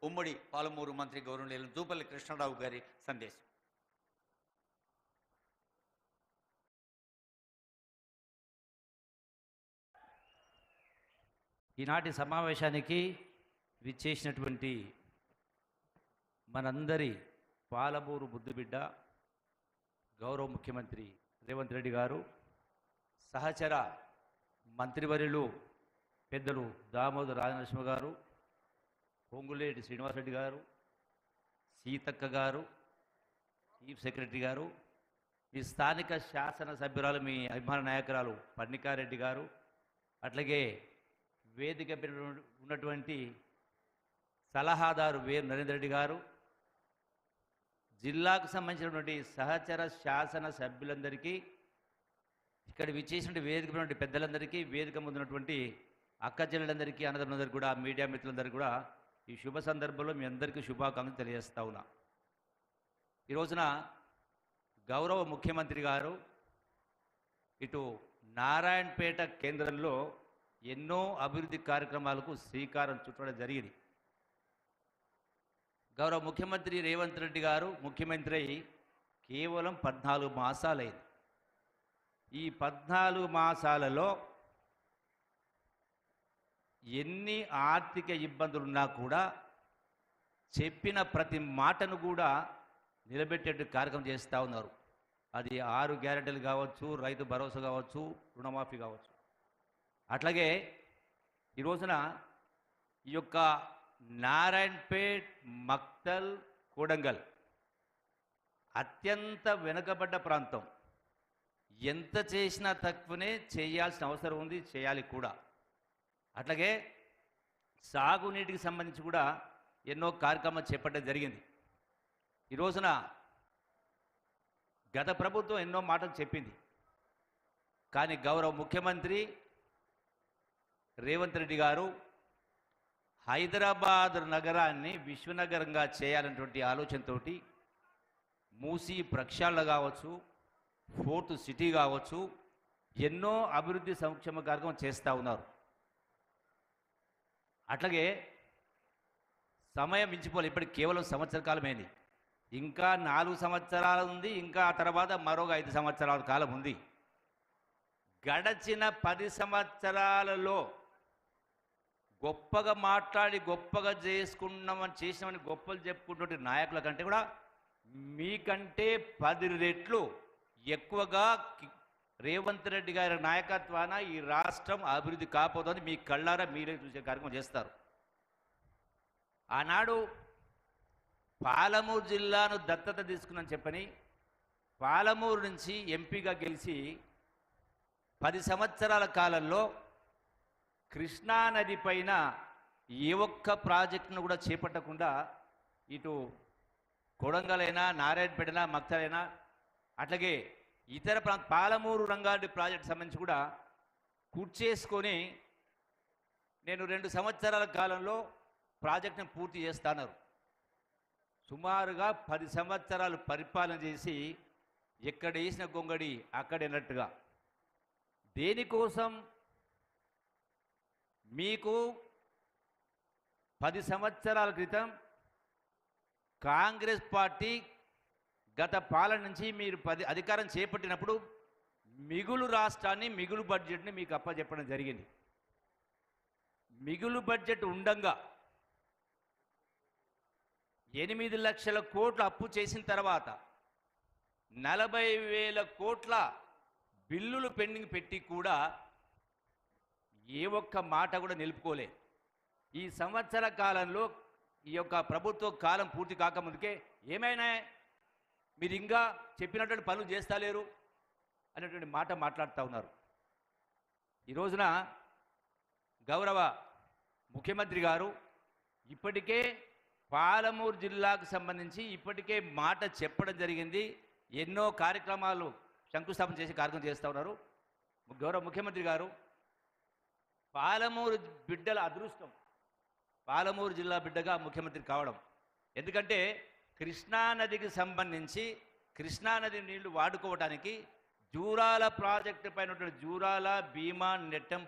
ఉమ్మడి పాలమూరు మంత్రి గౌరవనీయులు జూపల్లి కృష్ణారావు గారి సందేశం. ఈనాటి సమావేశానికి విచ్చేసినటువంటి మనందరి పాలమూరు ముద్దుబిడ్డ గౌరవ ముఖ్యమంత్రి రేవంత్ రెడ్డి గారు, సహచర మంత్రివర్యులు పెద్దలు దామోదర్ రాజనరసింహ గారు, పొంగులేటి శ్రీనివాసరెడ్డి గారు, సీతక్క గారు, చీఫ్ సెక్రటరీ గారు, మీ స్థానిక శాసనసభ్యురాలు మీ అభిమాన నాయకురాలు పన్నికారెడ్డి గారు, అట్లాగే వేదిక ఉన్నటువంటి సలహాదారు వేరు నరేందర్ రెడ్డి గారు, జిల్లాకు సంబంధించినటువంటి సహచర శాసన సభ్యులందరికీ, ఇక్కడ విచ్చేసిన వేదిక ఉన్నటువంటి పెద్దలందరికీ, వేదిక ముందున్నటువంటి అక్క చెల్లెలందరికీ, అన్నదమ్ములందరికీ కూడా, మీడియా మిత్రులందరికీ కూడా ఈ శుభ సందర్భంలో మీ అందరికీ శుభాకాంక్షలు తెలియజేస్తా ఉన్నా. ఈ రోజున గౌరవ ముఖ్యమంత్రి గారు ఇటు నారాయణపేట కేంద్రంలో ఎన్నో అభివృద్ధి కార్యక్రమాలకు శ్రీకారం చుట్టడం జరిగింది. గౌరవ ముఖ్యమంత్రి రేవంత్ రెడ్డి గారు ముఖ్యమంత్రి అయి కేవలం 14 మాసాలైంది. ఈ 14 మాసాలలో ఎన్ని ఆర్థిక ఇబ్బందులున్నా కూడా చెప్పిన ప్రతి మాటను కూడా నిలబెట్టేట్టు కార్యక్రమం చేస్తూ ఉన్నారు. అది 6 గ్యారెంటీలు కావచ్చు, రైతు భరోసా కావచ్చు, రుణమాఫీ కావచ్చు. అట్లాగే ఈ రోజున ఈ యొక్క నారాయణపేట్, మక్తల్, కోడంగల్ అత్యంత వెనుకబడ్డ ప్రాంతం. ఎంత చేసినా తక్కువనే, చేయాల్సిన అవసరం ఉంది, చేయాలి కూడా. అట్లాగే సాగునీటికి సంబంధించి కూడా ఎన్నో కార్యక్రమాలు చేపట్టడం జరిగింది. ఈ రోజున గత ప్రభుత్వం ఎన్నో మాటలు చెప్పింది, కానీ గౌరవ ముఖ్యమంత్రి రేవంత్ రెడ్డి గారు హైదరాబాద్ నగరాన్ని విశ్వనగరంగా చేయాలనేటువంటి ఆలోచనతో మూసీ ప్రక్షాళన కావచ్చు, ఫోర్త్ సిటీ కావచ్చు, ఎన్నో అభివృద్ధి సంక్షేమ కార్యక్రమం చేస్తూ ఉన్నారు. అట్లాగే సమయం మించిపోలే, ఇప్పటికి కేవలం సంవత్సర కాలమైంది. ఇంకా 4 సంవత్సరాలు ఉంది, ఇంకా ఆ తర్వాత మరొక 5 సంవత్సరాల కాలం ఉంది. గడచిన 10 సంవత్సరాలలో గొప్పగా మాట్లాడి గొప్పగా చేసినామని గొప్పలు చెప్పుకుంటుంటే నాయకుల కంటే కూడా మీకంటే 10 రెట్లు ఎక్కువగా రేవంత్ రెడ్డి గారి నాయకత్వాన ఈ రాష్ట్రం అభివృద్ధి కాకపోతుంది. మీ కళ్ళారా మీరే చూసే కార్యక్రమం చేస్తారు. ఆనాడు పాలమూరు జిల్లాను దత్తత తీసుకున్నాను చెప్పని పాలమూరు నుంచి ఎంపీగా గెలిచి 10 సంవత్సరాల కాలంలో కృష్ణానది పైన ఏ ఒక్క ప్రాజెక్టును కూడా చేపట్టకుండా ఇటు కొడంగలైనా, నారాయణపేటైనా, మక్తలైనా, అట్లాగే ఇతర పాలమూరు రంగారెడ్డి ప్రాజెక్టు సంబంధించి కూడా కూర్చేసుకొని నేను 2 సంవత్సరాల కాలంలో ప్రాజెక్టును పూర్తి చేస్తాన్నారు. సుమారుగా 10 సంవత్సరాలు పరిపాలన చేసి ఎక్కడ వేసిన గొంగడి అక్కడేనట్టుగా. దేనికోసం? మీకు 10 సంవత్సరాల క్రితం కాంగ్రెస్ పార్టీ గత పాలన నుంచి మీరు అధికారం చేపట్టినప్పుడు మిగులు రాష్ట్రాన్ని, మిగులు బడ్జెట్ని మీకు అప్పచెప్పడం జరిగింది. మిగులు బడ్జెట్ ఉండంగా 8 లక్షల కోట్ల అప్పు చేసిన తర్వాత 40,000 కోట్ల బిల్లులు పెండింగ్ పెట్టి కూడా ఏ ఒక్క మాట కూడా నిలుపుకోలే. ఈ సంవత్సర కాలంలో ఈ యొక్క ప్రభుత్వ కాలం పూర్తి కాకముందుకే ఏమైనా మీరు ఇంకా చెప్పినటువంటి పనులు చేస్తలేరు అనేటువంటి మాట మాట్లాడుతూ ఉన్నారు. ఈ రోజున గౌరవ ముఖ్యమంత్రి గారు ఇప్పటికే పాలమూరు జిల్లాకు సంబంధించి ఇప్పటికే మాట చెప్పడం జరిగింది. ఎన్నో కార్యక్రమాలు శంకుస్థాపన చేసి కార్యక్రమం చేస్తూ ఉన్నారు. గౌరవ ముఖ్యమంత్రి గారు పాలమూరు బిడ్డల అదృష్టం, పాలమూరు జిల్లా బిడ్డగా ముఖ్యమంత్రి కావడం. ఎందుకంటే కృష్ణానదికి సంబంధించి కృష్ణానది నీళ్లు వాడుకోవడానికి జూరాల ప్రాజెక్టు పైన జూరాల, భీమా, నెట్టం